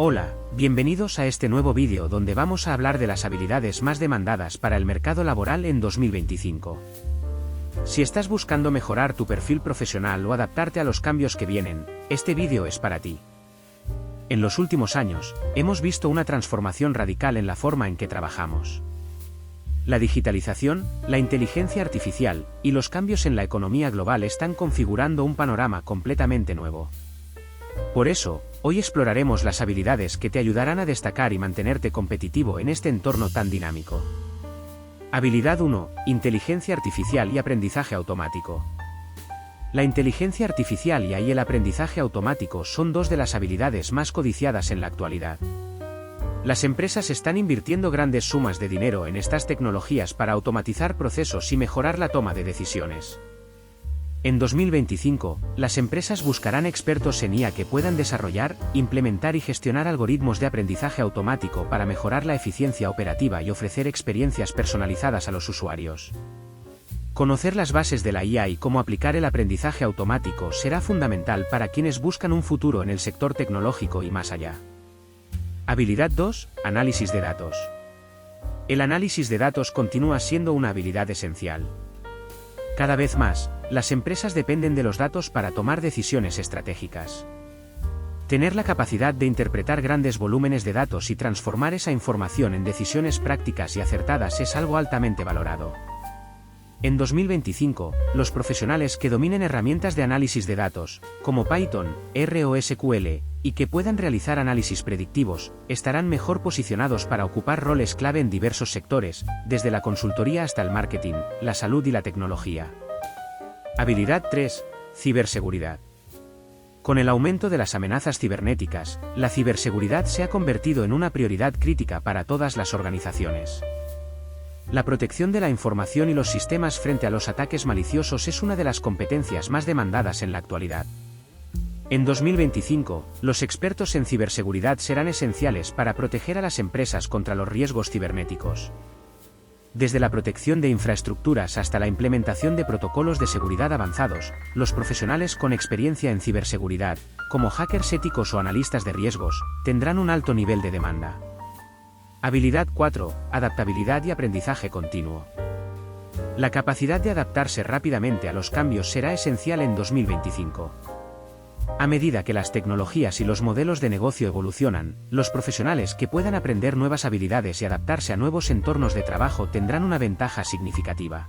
Hola, bienvenidos a este nuevo vídeo donde vamos a hablar de las habilidades más demandadas para el mercado laboral en 2025. Si estás buscando mejorar tu perfil profesional o adaptarte a los cambios que vienen, este vídeo es para ti. En los últimos años, hemos visto una transformación radical en la forma en que trabajamos. La digitalización, la inteligencia artificial y los cambios en la economía global están configurando un panorama completamente nuevo. Por eso, hoy exploraremos las habilidades que te ayudarán a destacar y mantenerte competitivo en este entorno tan dinámico. Habilidad 1. Inteligencia artificial y aprendizaje automático. La inteligencia artificial y el aprendizaje automático son dos de las habilidades más codiciadas en la actualidad. Las empresas están invirtiendo grandes sumas de dinero en estas tecnologías para automatizar procesos y mejorar la toma de decisiones. En 2025, las empresas buscarán expertos en IA que puedan desarrollar, implementar y gestionar algoritmos de aprendizaje automático para mejorar la eficiencia operativa y ofrecer experiencias personalizadas a los usuarios. Conocer las bases de la IA y cómo aplicar el aprendizaje automático será fundamental para quienes buscan un futuro en el sector tecnológico y más allá. Habilidad 2. Análisis de datos. El análisis de datos continúa siendo una habilidad esencial. Cada vez más, las empresas dependen de los datos para tomar decisiones estratégicas. Tener la capacidad de interpretar grandes volúmenes de datos y transformar esa información en decisiones prácticas y acertadas es algo altamente valorado. En 2025, los profesionales que dominen herramientas de análisis de datos, como Python, R o SQL, y que puedan realizar análisis predictivos, estarán mejor posicionados para ocupar roles clave en diversos sectores, desde la consultoría hasta el marketing, la salud y la tecnología. Habilidad 3. Ciberseguridad. Con el aumento de las amenazas cibernéticas, la ciberseguridad se ha convertido en una prioridad crítica para todas las organizaciones. La protección de la información y los sistemas frente a los ataques maliciosos es una de las competencias más demandadas en la actualidad. En 2025, los expertos en ciberseguridad serán esenciales para proteger a las empresas contra los riesgos cibernéticos. Desde la protección de infraestructuras hasta la implementación de protocolos de seguridad avanzados, los profesionales con experiencia en ciberseguridad, como hackers éticos o analistas de riesgos, tendrán un alto nivel de demanda. Habilidad 4. Adaptabilidad y aprendizaje continuo. La capacidad de adaptarse rápidamente a los cambios será esencial en 2025. A medida que las tecnologías y los modelos de negocio evolucionan, los profesionales que puedan aprender nuevas habilidades y adaptarse a nuevos entornos de trabajo tendrán una ventaja significativa.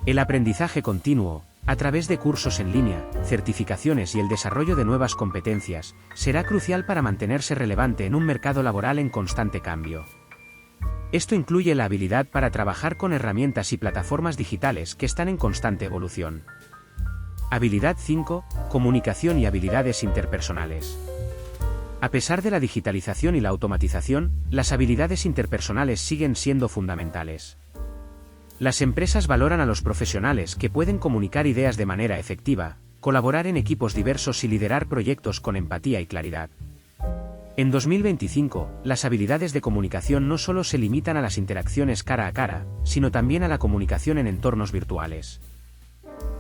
El aprendizaje continuo, a través de cursos en línea, certificaciones y el desarrollo de nuevas competencias, será crucial para mantenerse relevante en un mercado laboral en constante cambio. Esto incluye la habilidad para trabajar con herramientas y plataformas digitales que están en constante evolución. Habilidad 5. Comunicación y habilidades interpersonales. A pesar de la digitalización y la automatización, las habilidades interpersonales siguen siendo fundamentales. Las empresas valoran a los profesionales que pueden comunicar ideas de manera efectiva, colaborar en equipos diversos y liderar proyectos con empatía y claridad. En 2025, las habilidades de comunicación no solo se limitan a las interacciones cara a cara, sino también a la comunicación en entornos virtuales.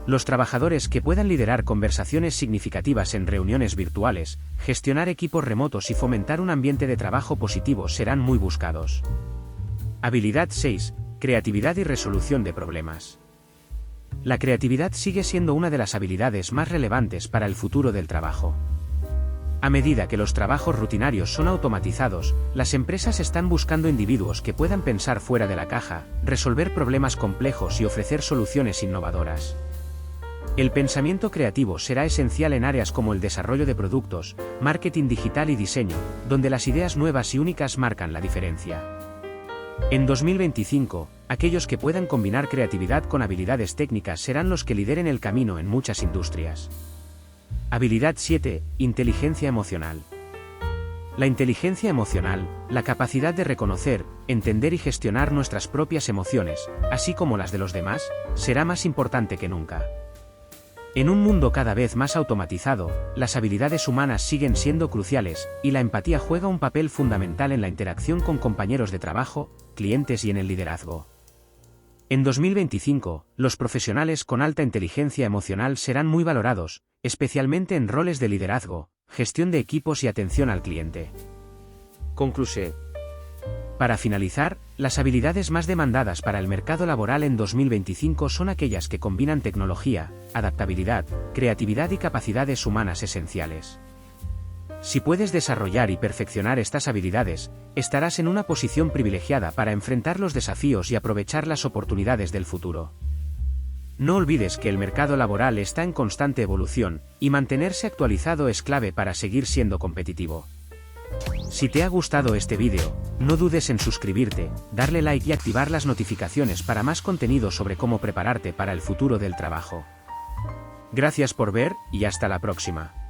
Los trabajadores que puedan liderar conversaciones significativas en reuniones virtuales, gestionar equipos remotos y fomentar un ambiente de trabajo positivo serán muy buscados. Habilidad 6. Creatividad y resolución de problemas. La creatividad sigue siendo una de las habilidades más relevantes para el futuro del trabajo. A medida que los trabajos rutinarios son automatizados, las empresas están buscando individuos que puedan pensar fuera de la caja, resolver problemas complejos y ofrecer soluciones innovadoras. El pensamiento creativo será esencial en áreas como el desarrollo de productos, marketing digital y diseño, donde las ideas nuevas y únicas marcan la diferencia. En 2025, aquellos que puedan combinar creatividad con habilidades técnicas serán los que lideren el camino en muchas industrias. Habilidad 7. Inteligencia emocional. La inteligencia emocional, la capacidad de reconocer, entender y gestionar nuestras propias emociones, así como las de los demás, será más importante que nunca. En un mundo cada vez más automatizado, las habilidades humanas siguen siendo cruciales, y la empatía juega un papel fundamental en la interacción con compañeros de trabajo, clientes y en el liderazgo. En 2025, los profesionales con alta inteligencia emocional serán muy valorados, especialmente en roles de liderazgo, gestión de equipos y atención al cliente. Conclusión. Para finalizar, las habilidades más demandadas para el mercado laboral en 2025 son aquellas que combinan tecnología, adaptabilidad, creatividad y capacidades humanas esenciales. Si puedes desarrollar y perfeccionar estas habilidades, estarás en una posición privilegiada para enfrentar los desafíos y aprovechar las oportunidades del futuro. No olvides que el mercado laboral está en constante evolución, y mantenerse actualizado es clave para seguir siendo competitivo. Si te ha gustado este vídeo, no dudes en suscribirte, darle like y activar las notificaciones para más contenido sobre cómo prepararte para el futuro del trabajo. Gracias por ver, y hasta la próxima.